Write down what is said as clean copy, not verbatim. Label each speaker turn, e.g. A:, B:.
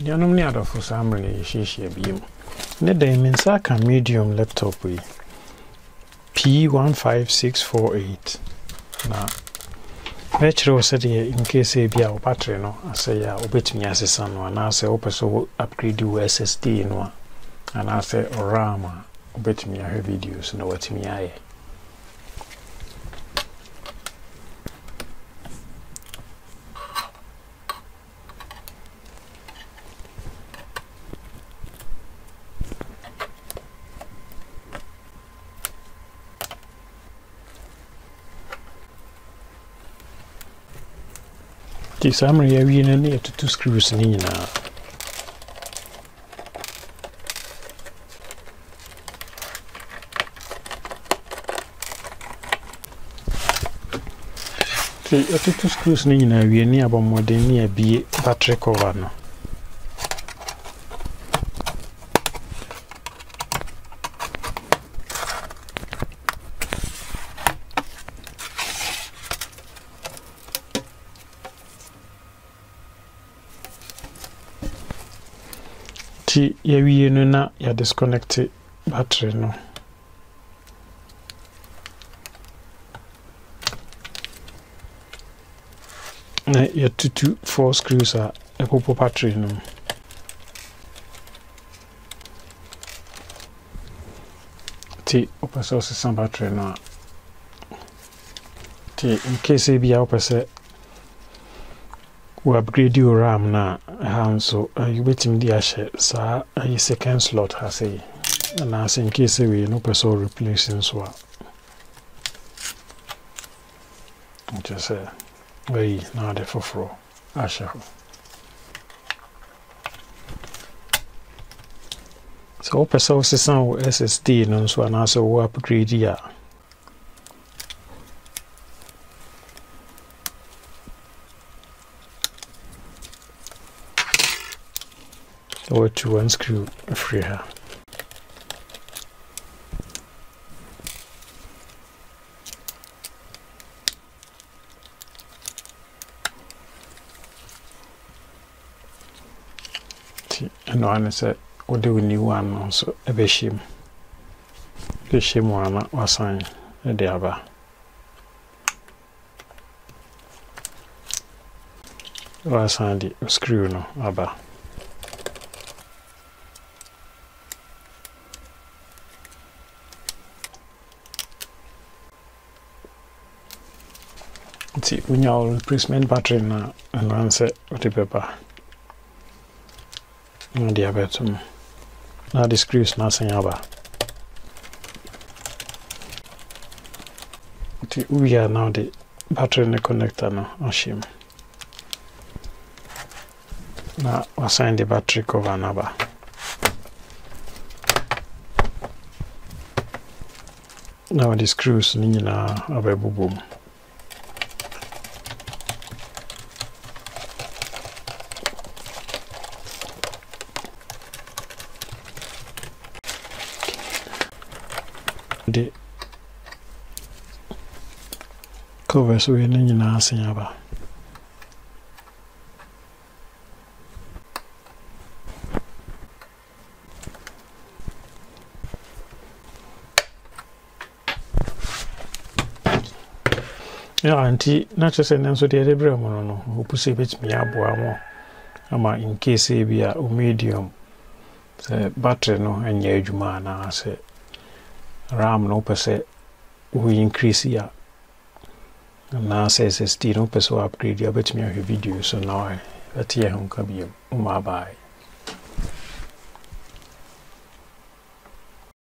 A: Yanom ni adofo samre yeshishia biom. Ne day minsa ka medium laptop we. P15648. Na Metro said in case a bia battery no say ya obetumi asesa no na say opeso upgrade your SSD no and I say RAM obetumi a videos no watimi aye. The summary I need to 2 screws in now. The 2 screws in now, we near about more than near be battery cover now. Yeah, we na ya disconnect battery no. Na ya 4 screws are equal battery no. Ti opeso se battery no. Ti in case e bia opese we upgrade your RAM na so you waiting the ashe sa a second slot has say and as in case we no person replacing so just say very now the for ashe so person system SSD no so na so we upgrade ya or to unscrew free her. And one said, what do we new one also a beshim? The shim one was signed a diaba. Was signed the screw no abba. See, when you replacement battery na and answer what the paper. No diabetes. Now the screws nothing aba. We are now the battery and the connector now on shim. Now assign the battery cover number. Now the screws nina abe boom. The covers we need na asinyaba. Yeah, auntie, not just an answer the other no, who pussy bits me abo ama in case e be a medium say battery no enye adwuma na say RAM no pese we increase ya na say SSD no pese upgrade ya bet me a video so now I at here hon ka bi bye.